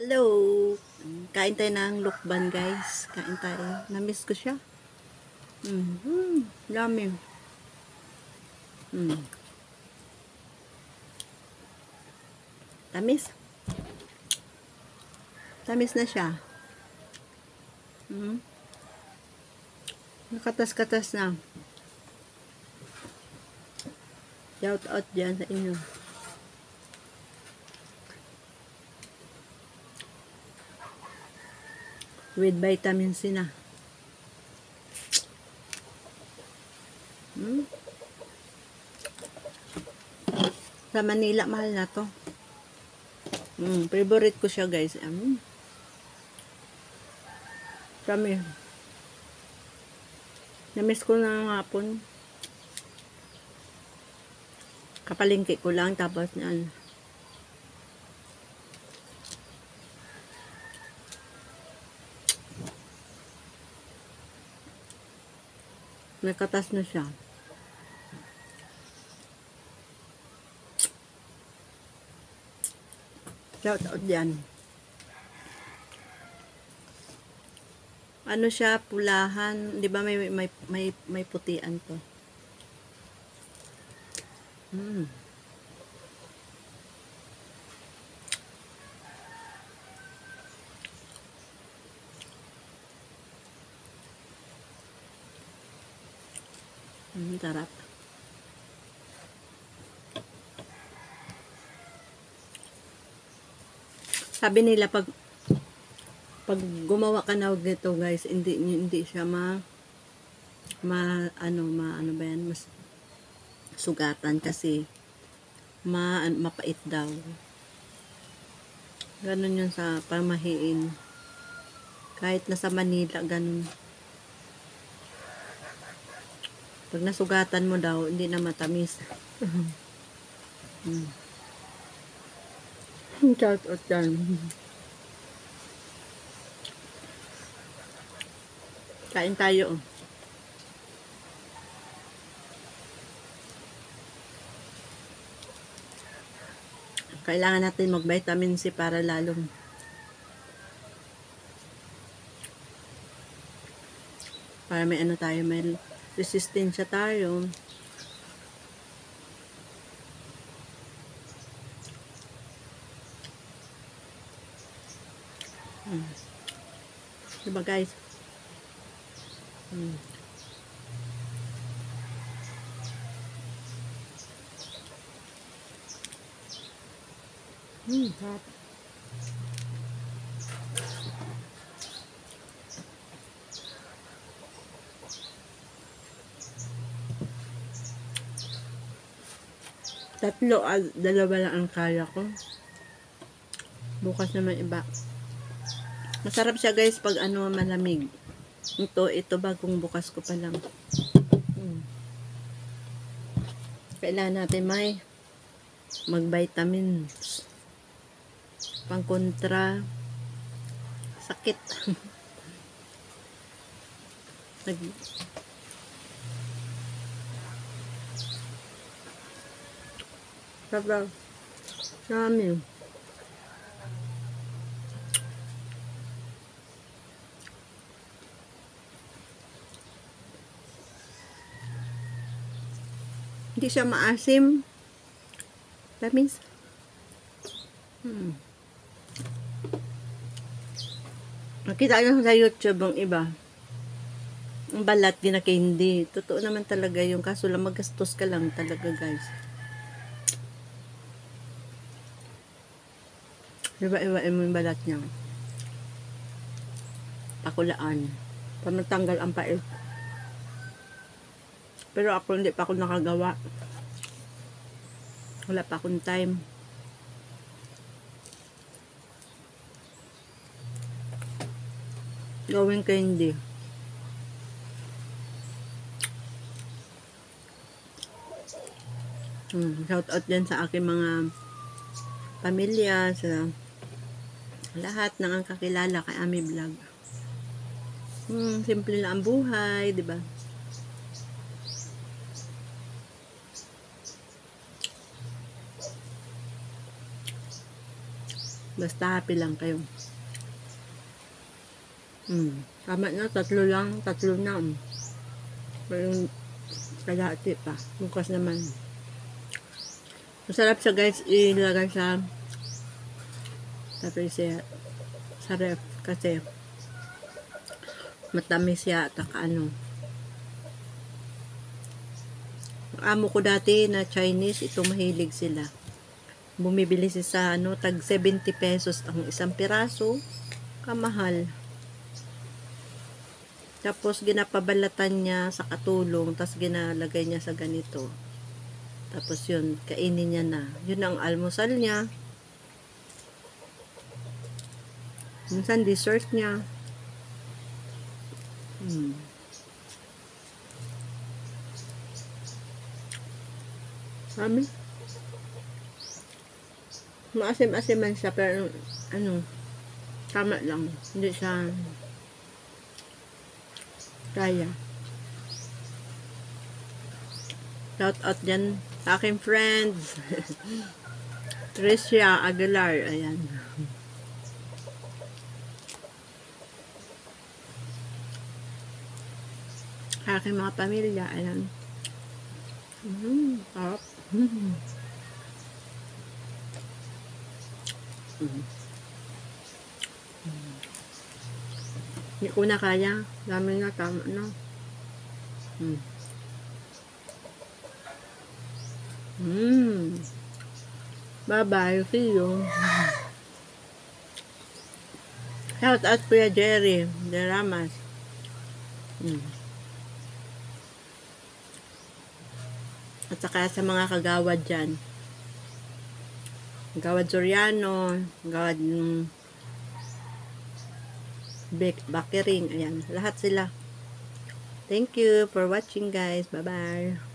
Hello! Kain tayo ng lukban, guys. Kain tayo. Namiss ko siya. Yummy. Mm. Tamis. Tamis na siya. Nakatas-katas na. Shout out dyan sa inyo. With vitamin C na. Sa Manila, mahal na to. Favorite ko siya, guys. Kami. Namiss ko na ng hapon. Kapalingki ko lang, tapos yan. Nakatas na siya. Shout out dyan. Ano siya, pulahan. Di ba may putian to? Sarap. Sabi nila pag gumawa ka na dito, guys, hindi siya ano ba yan, mas sugatan kasi mapait daw. Ganun yun sa pamahiin. Kahit nasa Manila, ganun. Pag nasugatan mo daw, hindi na matamis. Shout out yan. Kain tayo. Kailangan natin mag-vitamin C para lalong may ano tayo, may resistensya tayo. Diba, guys? Sarap. Tatlo, dalawa lang ang kaya ko. Bukas naman iba. Masarap siya, guys, pag malamig. Ito bagong bukas ko pa lang. Kailangan natin may mag-vitamins. Pang kontra sakit. Sarap. Yummy. Hindi siya maasim. Tamis. Nakita nyo sa YouTube ang iba. Ang balat, ginakindi. Totoo naman talaga yung kaso lang magastos ka lang talaga, guys. Iba-ibain mo yung balat niya. Pakulaan. Para matanggal ang pait. Pero ako hindi pa ako nakagawa. Wala pa akong time. Gawin ko hindi. Shout out din sa aking mga pamilya, sa lahat ng ang kakilala kay Ami Vlog. Simple lang ang buhay, di ba? Basta happy lang kayo. Tama na, tatlo na. Yung kalahati pa. Bukas naman. Masarap siya guys, ilagay sa ref kasi matamis siya at ano. Amo ko dati na Chinese, ito mahilig sila. Bumibili siya sa ano, tag 70 pesos ang isang piraso. Kamahal. Tapos ginapabalatan niya sa katulong, tapos ginalagay niya sa ganito. Tapos yun, kainin niya na. Yun ang almusal niya. Minsan dessert niya. Sabi? Maasim-asiman siya, pero ano, tama lang. Hindi siya kaya. Shout out dyan sa aking friends. Tricia Aguilar. Ayan. Aking mga pamilya. Ayan. Sarap. Hindi ko na kaya. Dami na, tama na. Bye-bye. See you. Shout out Kuya Jerry de Ramas. At saka sa mga kagawad dyan. Kagawad Soriano, kagawad Bakering, ayan. Lahat sila. Thank you for watching guys. Bye-bye.